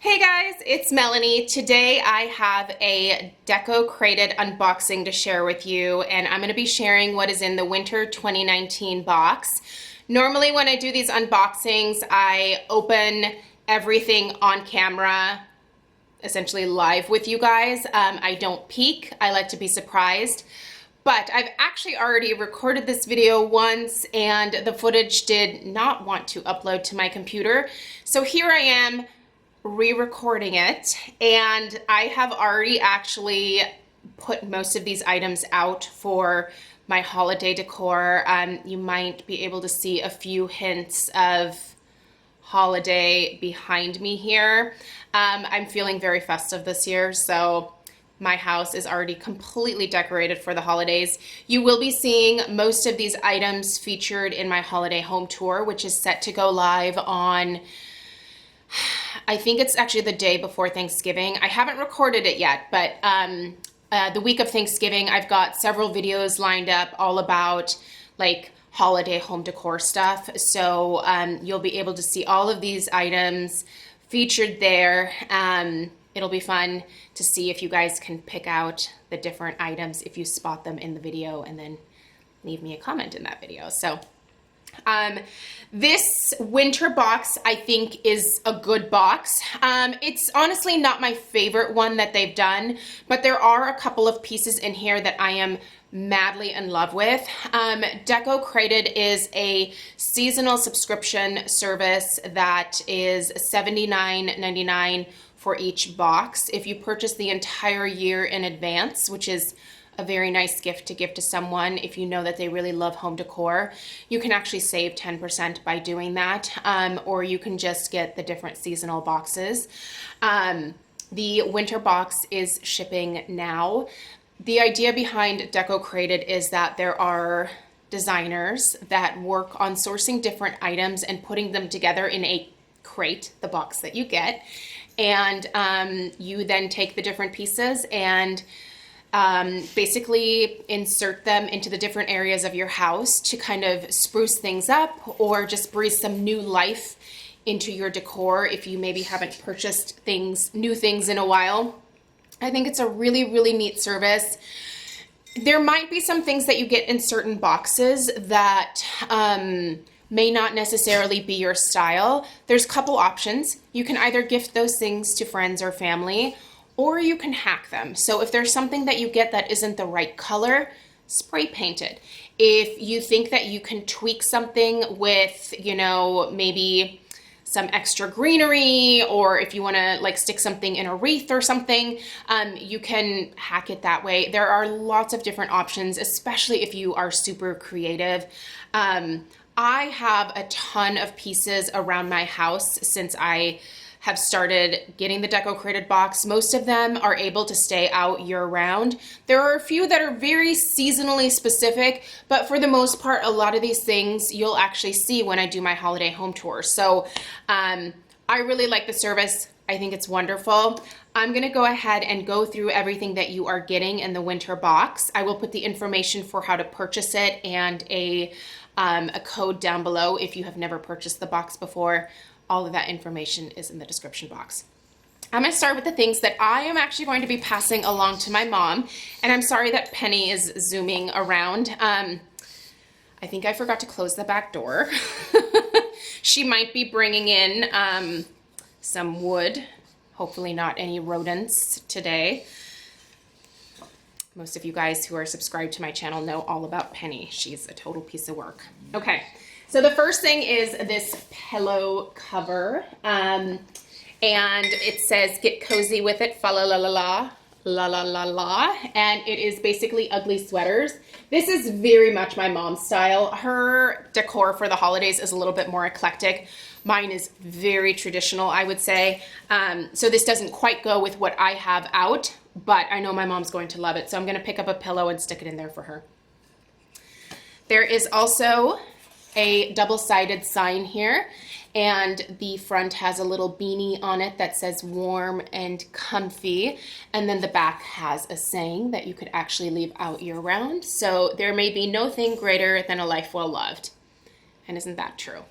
Hey guys, it's Melanie. Today I have a Decocrated unboxing to share with you, and I'm going to be sharing what is in the winter 2019 box. Normally when I do these unboxings, I open everything on camera, essentially live with you guys. I don't peek. I like to be surprised. But I've actually already recorded this video once and the footage did not want to upload to my computer. So here I am re-recording it, and I have already actually put most of these items out for my holiday decor. You might be able to see a few hints of holiday behind me here. I'm feeling very festive this year, so my house is already completely decorated for the holidays. You will be seeing most of these items featured in my holiday home tour, which is set to go live on, I think it's actually the day before Thanksgiving. I haven't recorded it yet, but the week of Thanksgiving, I've got several videos lined up all about like holiday home decor stuff. So you'll be able to see all of these items featured there. It'll be fun to see if you guys can pick out the different items if you spot them in the video, and then leave me a comment in that video. So this winter box I think is a good box. It's honestly not my favorite one that they've done, but there are a couple of pieces in here that I am madly in love with. Decocrated is a seasonal subscription service that is $79.99 for each box if you purchase the entire year in advance, which is a very nice gift to give to someone if you know that they really love home decor. You can actually save 10% by doing that, or you can just get the different seasonal boxes. The winter box is shipping now. The idea behind Decocrated is that there are designers that work on sourcing different items and putting them together in a crate, the box that you get, and you then take the different pieces and basically insert them into the different areas of your house to kind of spruce things up or just breathe some new life into your decor if you maybe haven't purchased new things in a while. I think it's a really, really neat service. There might be some things that you get in certain boxes that may not necessarily be your style. There's a couple options. You can either gift those things to friends or family, or you can hack them. So if there's something that you get that isn't the right color, spray paint it. If you think that you can tweak something with, you know, maybe some extra greenery, or if you want to like stick something in a wreath or something, you can hack it that way. There are lots of different options, especially if you are super creative. I have a ton of pieces around my house since I have started getting the Decocrated box. Most of them are able to stay out year-round. There are a few that are very seasonally specific, but for the most part, a lot of these things you'll actually see when I do my holiday home tour. So I really like the service. I think it's wonderful. I'm gonna go ahead and go through everything that you are getting in the winter box. I will put the information for how to purchase it and a code down below if you have never purchased the box before. All of that information is in the description box. I'm going to start with the things that I am actually going to be passing along to my mom. And I'm sorry that Penny is zooming around. I think I forgot to close the back door. She might be bringing in some wood. Hopefully not any rodents today. Most of you guys who are subscribed to my channel know all about Penny. She's a total piece of work. Okay. So the first thing is this pillow cover, and it says, "Get cozy with it, fa la la la la, la la la la," and it is basically ugly sweaters. This is very much my mom's style. Her decor for the holidays is a little bit more eclectic. Mine is very traditional, I would say. So this doesn't quite go with what I have out, but I know my mom's going to love it. So I'm going to pick up a pillow and stick it in there for her. There is also a double-sided sign here, and the front has a little beanie on it that says warm and comfy, and then the back has a saying that you could actually leave out year-round. So there may be no thing greater than a life well loved. And isn't that true?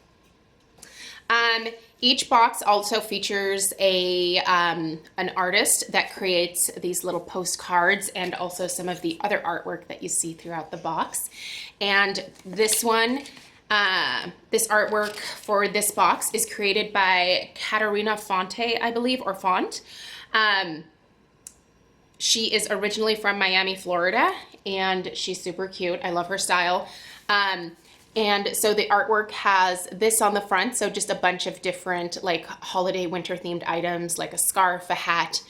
Each box also features an artist that creates these little postcards and also some of the other artwork that you see throughout the box. And this one, this artwork for this box is created by Caterina Fonte, I believe, or Font. She is originally from Miami, Florida, and she's super cute. I love her style. And so the artwork has this on the front, so just a bunch of different like holiday winter themed items like a scarf, a hat,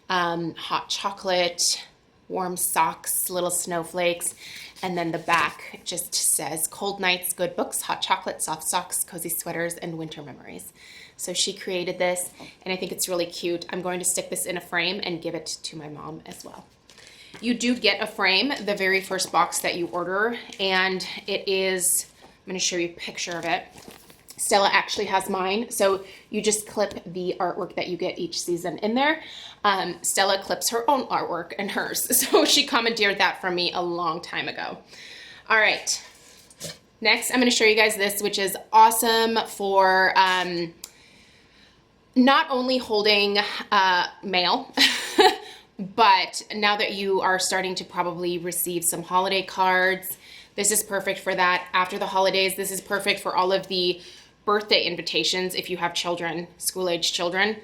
hot chocolate, warm socks, little snowflakes, and then the back just says cold nights, good books, hot chocolate, soft socks, cozy sweaters, and winter memories. So she created this, and I think it's really cute. I'm going to stick this in a frame and give it to my mom as well. You do get a frame the very first box that you order, and it is, I'm going to show you a picture of it. Stella actually has mine, so you just clip the artwork that you get each season in there. Stella clips her own artwork and hers, so she commandeered that from me a long time ago. All right, next I'm going to show you guys this, which is awesome for not only holding mail, but now that you are starting to probably receive some holiday cards, this is perfect for that. After the holidays, this is perfect for all of the birthday invitations if you have children, school-age children.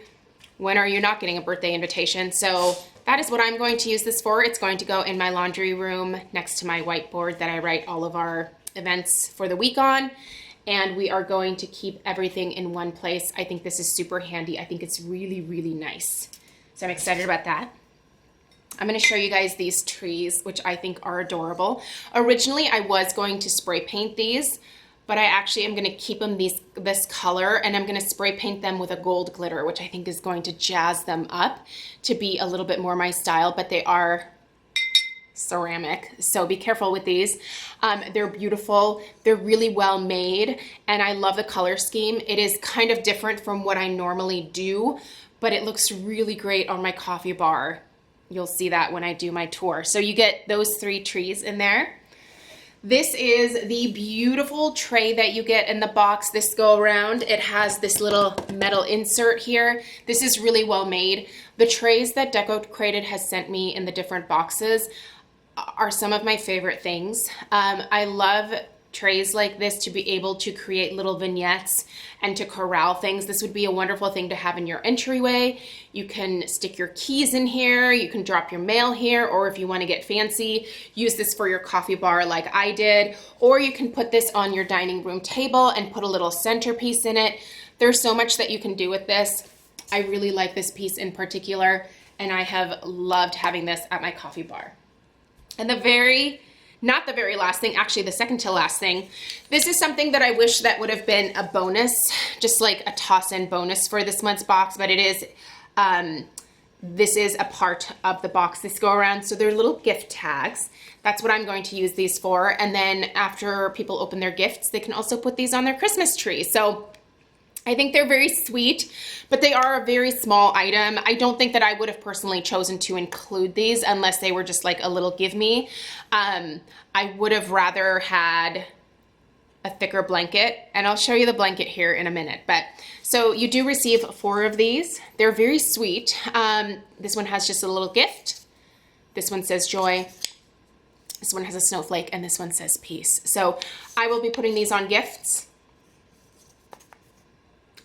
When are you not getting a birthday invitation? So that is what I'm going to use this for. It's going to go in my laundry room next to my whiteboard that I write all of our events for the week on. And we are going to keep everything in one place. I think this is super handy. I think it's really, really nice. So I'm excited about that. I'm going to show you guys these trees, which I think are adorable. Originally, I was going to spray paint these, but I actually am going to keep them this color, and I'm going to spray paint them with a gold glitter, which I think is going to jazz them up to be a little bit more my style, but they are ceramic, so be careful with these. They're beautiful, they're really well made, and I love the color scheme. It is kind of different from what I normally do, but it looks really great on my coffee bar. You'll see that when I do my tour. So you get those 3 trees in there. This is the beautiful tray that you get in the box this go around. It has this little metal insert here. This is really well made. The trays that Decocrated has sent me in the different boxes are some of my favorite things. I love trays like this to be able to create little vignettes and to corral things. This would be a wonderful thing to have in your entryway. You can stick your keys in here, you can drop your mail here, or if you want to get fancy, use this for your coffee bar like I did, or you can put this on your dining room table and put a little centerpiece in it. There's so much that you can do with this. I really like this piece in particular, and I have loved having this at my coffee bar. And not the very last thing, actually the second to last thing. This is something that I wish that would have been a bonus, just like a toss-in bonus for this month's box, but it is, this is a part of the box this go around. So they're little gift tags. That's what I'm going to use these for. And then after people open their gifts, they can also put these on their Christmas tree. So I think they're very sweet, but they are a very small item. I don't think that I would have personally chosen to include these unless they were just like a little give me. I would have rather had a thicker blanket, and I'll show you the blanket here in a minute. But so you do receive 4 of these. They're very sweet. This one has just a little gift. This one says joy. This one has a snowflake, and this one says peace. So I will be putting these on gifts.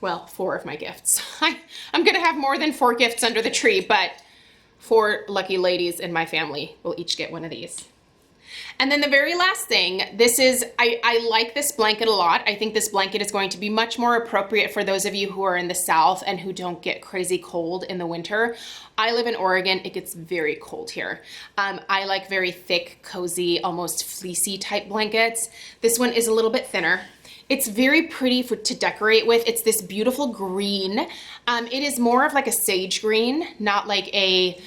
Well, 4 of my gifts. I'm gonna have more than 4 gifts under the tree, but 4 lucky ladies in my family will each get one of these. And then the very last thing, this is, I like this blanket a lot. I think this blanket is going to be much more appropriate for those of you who are in the South and who don't get crazy cold in the winter. I live in Oregon, it gets very cold here. I like very thick, cozy, almost fleecy type blankets. This one is a little bit thinner. It's very pretty to decorate with. It's this beautiful green. It is more of like a sage green, not like a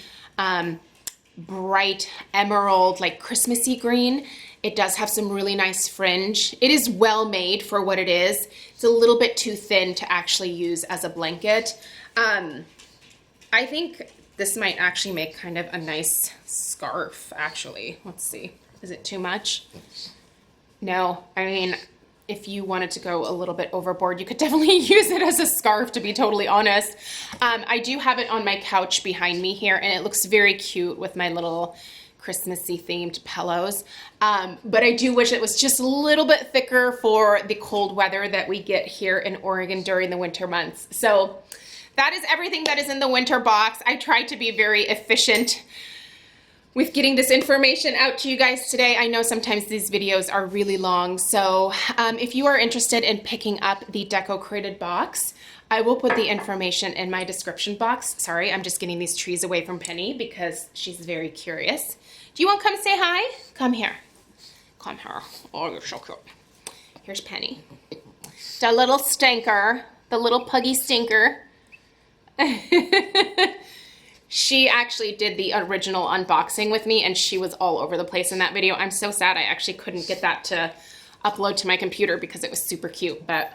bright emerald, like Christmassy green. It does have some really nice fringe. It is well made for what it is. It's a little bit too thin to actually use as a blanket. I think this might actually make kind of a nice scarf, actually. Let's see. Is it too much? No, I mean, if you wanted to go a little bit overboard, you could definitely use it as a scarf, to be totally honest. I do have it on my couch behind me here, and it looks very cute with my little Christmassy themed pillows. But I do wish it was just a little bit thicker for the cold weather that we get here in Oregon during the winter months. So that is everything that is in the winter box. I tried to be very efficient with getting this information out to you guys today. I know sometimes these videos are really long, so if you are interested in picking up the Decocrated box, I will put the information in my description box. Sorry, I'm just getting these trees away from Penny because she's very curious. Do you want to come say hi? Come here. Come here. Oh, you're so cute. Here's Penny. The little stinker, the little puggy stinker. She actually did the original unboxing with me, and she was all over the place in that video. I'm so sad I actually couldn't get that to upload to my computer because it was super cute, but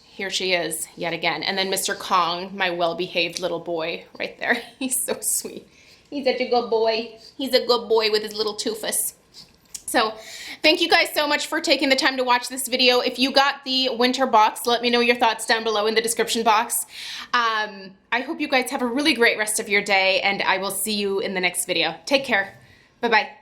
here she is yet again. And then Mr. Kong, my well-behaved little boy right there. He's so sweet. He's such a good boy. He's a good boy with his little toofus. So thank you guys so much for taking the time to watch this video. If you got the winter box, let me know your thoughts down below in the description box. I hope you guys have a really great rest of your day, and I will see you in the next video. Take care. Bye-bye.